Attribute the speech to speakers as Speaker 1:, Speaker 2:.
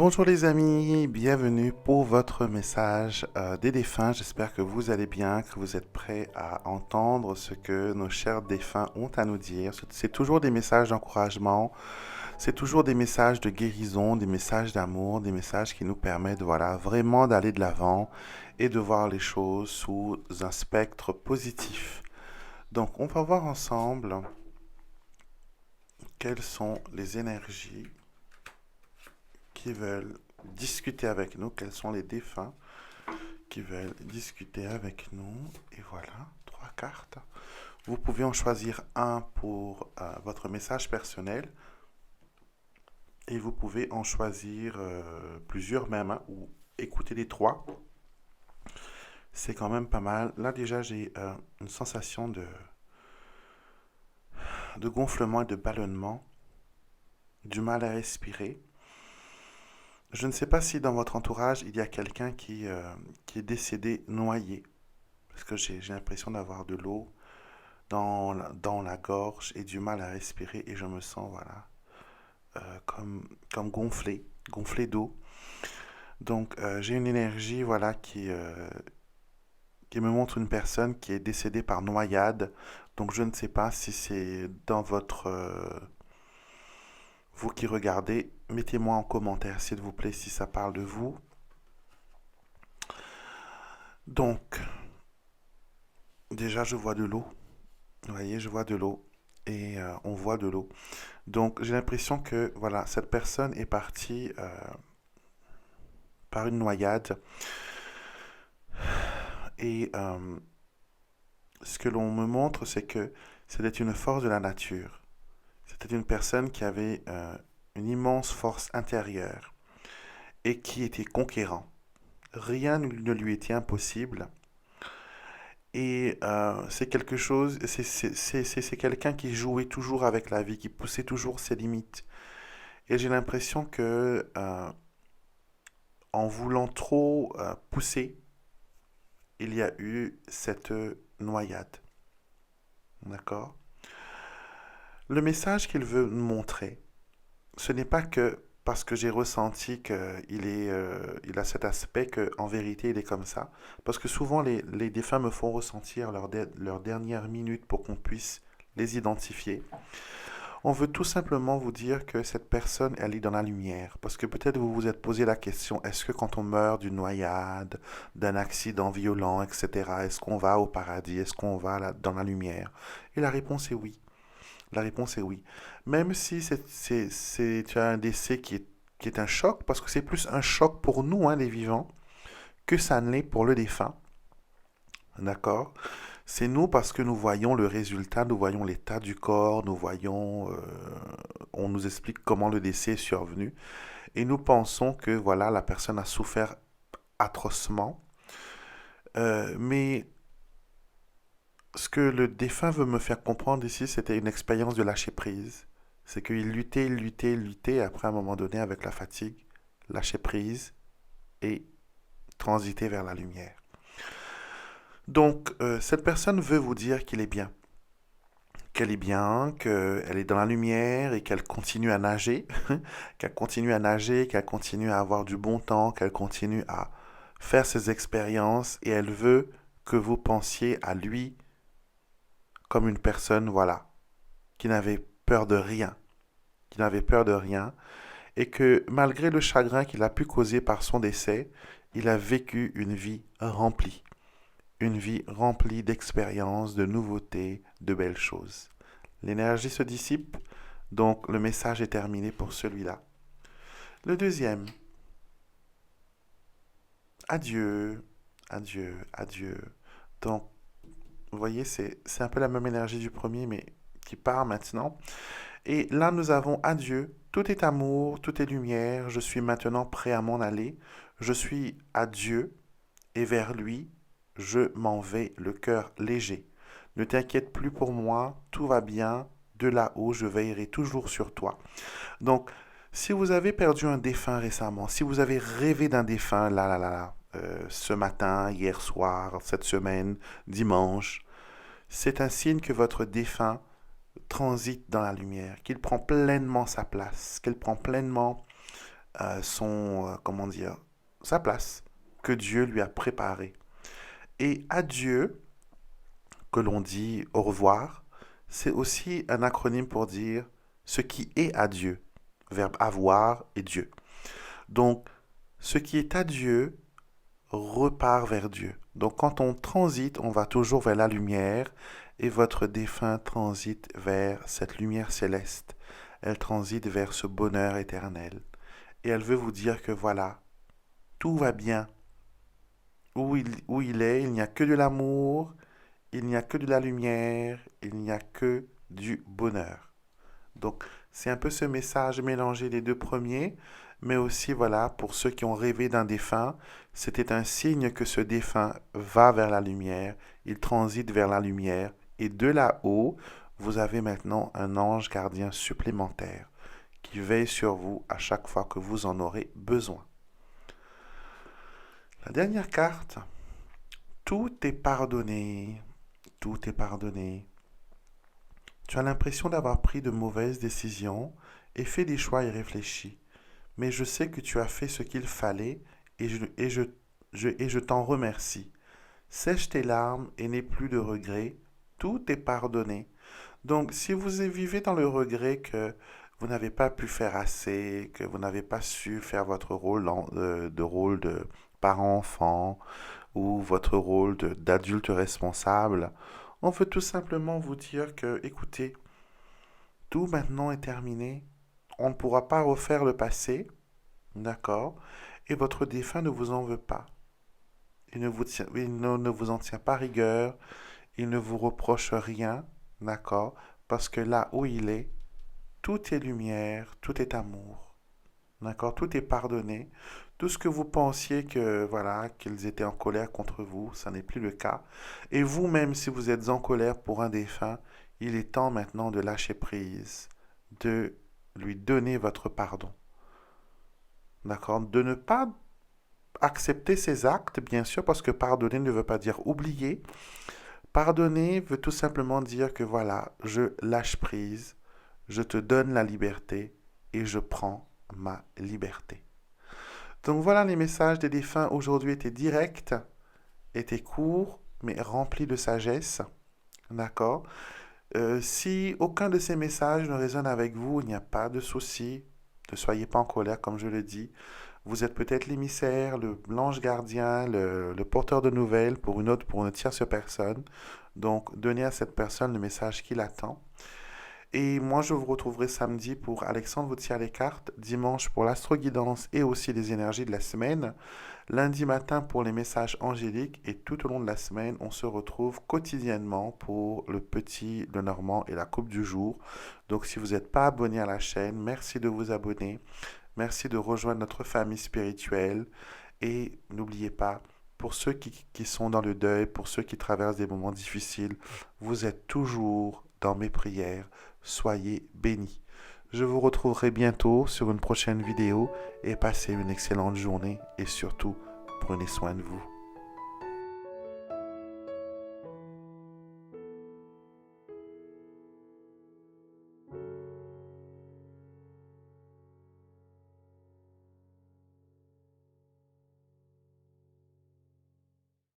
Speaker 1: Bonjour les amis, bienvenue pour votre message des défunts. J'espère que vous allez bien, que vous êtes prêts à entendre ce que nos chers défunts ont à nous dire. C'est toujours des messages d'encouragement, c'est toujours des messages de guérison, des messages d'amour, des messages qui nous permettent voilà, vraiment d'aller de l'avant et de voir les choses sous un spectre positif. Donc on va voir ensemble quelles sont les énergies qui veulent discuter avec nous, quels sont les défunts qui veulent discuter avec nous. Et voilà, 3 cartes. Vous pouvez en choisir un pour votre message personnel et vous pouvez en choisir plusieurs même, hein, ou écouter les 3. C'est quand même pas mal. Là déjà j'ai une sensation de gonflement et de ballonnement, du mal à respirer. Je ne sais pas si dans votre entourage il y a quelqu'un qui est décédé noyé, parce que j'ai l'impression d'avoir de l'eau dans la gorge et du mal à respirer et je me sens voilà comme gonflé d'eau. Donc j'ai une énergie voilà qui me montre une personne qui est décédée par noyade. Donc je ne sais pas si c'est dans votre vous qui regardez, mettez-moi en commentaire s'il vous plaît si ça parle de vous. Donc déjà je vois de l'eau. Vous voyez, je vois de l'eau et on voit de l'eau. Donc j'ai l'impression que voilà, cette personne est partie par une noyade et ce que l'on me montre, c'est que c'était une force de la nature. C'était une personne qui avait une immense force intérieure et qui était conquérant. Rien ne lui était impossible. Et c'est quelque chose, c'est quelqu'un qui jouait toujours avec la vie, qui poussait toujours ses limites. Et j'ai l'impression que en voulant trop pousser, il y a eu cette noyade. D'accord? Le message qu'il veut nous montrer, ce n'est pas que parce que j'ai ressenti il a cet aspect qu'en vérité il est comme ça. Parce que souvent les défunts me font ressentir leur dernière minute pour qu'on puisse les identifier. On veut tout simplement vous dire que cette personne, elle est dans la lumière. Parce que peut-être vous vous êtes posé la question, est-ce que quand on meurt d'une noyade, d'un accident violent, etc., est-ce qu'on va au paradis? Est-ce qu'on va dans la lumière? Et la réponse est oui. La réponse est oui. Même si tu as un décès qui est un choc, parce que c'est plus un choc pour nous, hein, les vivants, que ça ne l'est pour le défunt. D'accord? C'est nous parce que nous voyons le résultat, nous voyons l'état du corps, on nous explique comment le décès est survenu, et nous pensons que voilà, la personne a souffert atrocement. Mais ce que le défunt veut me faire comprendre ici, c'était une expérience de lâcher prise. C'est qu'il luttait, et après à un moment donné, avec la fatigue, lâcher prise et transiter vers la lumière. Donc, cette personne veut vous dire qu'il est bien, qu'elle est bien, qu'elle est dans la lumière et qu'elle continue à nager, qu'elle continue à nager, qu'elle continue à avoir du bon temps, qu'elle continue à faire ses expériences et elle veut que vous pensiez à lui comme une personne, voilà, qui n'avait peur de rien, qui n'avait peur de rien et que malgré le chagrin qu'il a pu causer par son décès, il a vécu une vie remplie d'expériences, de nouveautés, de belles choses. L'énergie se dissipe, donc le message est terminé pour celui-là. Le deuxième, adieu, adieu, adieu. Donc, vous voyez, c'est un peu la même énergie du premier, mais qui part maintenant. Et là, nous avons adieu, tout est amour, tout est lumière, je suis maintenant prêt à m'en aller, je suis à Dieu et vers lui, je m'en vais, le cœur léger. Ne t'inquiète plus pour moi, tout va bien, de là-haut, je veillerai toujours sur toi. Donc, si vous avez perdu un défunt récemment, si vous avez rêvé d'un défunt, ce matin, hier soir, cette semaine, dimanche, c'est un signe que votre défunt transite dans la lumière, qu'il prend pleinement sa place, qu'il prend pleinement comment dire, sa place que Dieu lui a préparée. Et adieu, que l'on dit au revoir, c'est aussi un acronyme pour dire ce qui est à Dieu, verbe avoir et Dieu. Donc, ce qui est à Dieu repart vers Dieu. Donc, quand on transite, on va toujours vers la lumière et votre défunt transite vers cette lumière céleste. Elle transite vers ce bonheur éternel. Et elle veut vous dire que voilà, tout va bien. Où il est, il n'y a que de l'amour, il n'y a que de la lumière, il n'y a que du bonheur. Donc, c'est un peu ce message mélangé des deux premiers, mais aussi, voilà, pour ceux qui ont rêvé d'un défunt, c'était un signe que ce défunt va vers la lumière, il transite vers la lumière, et de là-haut, vous avez maintenant un ange gardien supplémentaire qui veille sur vous à chaque fois que vous en aurez besoin. La dernière carte, tout est pardonné, tout est pardonné. Tu as l'impression d'avoir pris de mauvaises décisions et fait des choix irréfléchis. Mais je sais que tu as fait ce qu'il fallait et je t'en remercie. Sèche tes larmes et n'aie plus de regrets. Tout est pardonné. Donc, si vous vivez dans le regret que vous n'avez pas pu faire assez, que vous n'avez pas su faire votre rôle de rôle de parent-enfant ou votre rôle d'adulte responsable, on veut tout simplement vous dire que, écoutez, tout maintenant est terminé. On ne pourra pas refaire le passé, d'accord? Et votre défunt ne vous en veut pas. Il ne vous en tient pas rigueur. Il ne vous reproche rien, d'accord? Parce que là où il est, tout est lumière, tout est amour, d'accord? Tout est pardonné. Tout ce que vous pensiez que, voilà, qu'ils étaient en colère contre vous, ça n'est plus le cas. Et vous-même, si vous êtes en colère pour un défunt, il est temps maintenant de lâcher prise, de lui donner votre pardon, d'accord? De ne pas accepter ses actes, bien sûr, parce que pardonner ne veut pas dire oublier. Pardonner veut tout simplement dire que voilà, je lâche prise, je te donne la liberté et je prends ma liberté. Donc voilà, les messages des défunts aujourd'hui étaient directs, étaient courts, mais remplis de sagesse. D'accord? Si aucun de ces messages ne résonne avec vous, il n'y a pas de souci. Ne soyez pas en colère, comme je le dis. Vous êtes peut-être l'émissaire, l'ange gardien, le porteur de nouvelles pour une tierce personne. Donc, donnez à cette personne le message qu'il attend. Et moi, je vous retrouverai samedi pour Alexandre vous tire les cartes, dimanche pour l'astro-guidance et aussi les énergies de la semaine, lundi matin pour les messages angéliques et tout au long de la semaine, on se retrouve quotidiennement pour le petit, le normand et la coupe du jour. Donc, si vous n'êtes pas abonné à la chaîne, merci de vous abonner. Merci de rejoindre notre famille spirituelle et n'oubliez pas, pour ceux qui sont dans le deuil, pour ceux qui traversent des moments difficiles, vous êtes toujours dans mes prières. Soyez bénis. Je vous retrouverai bientôt sur une prochaine vidéo et passez une excellente journée et surtout, prenez soin de vous.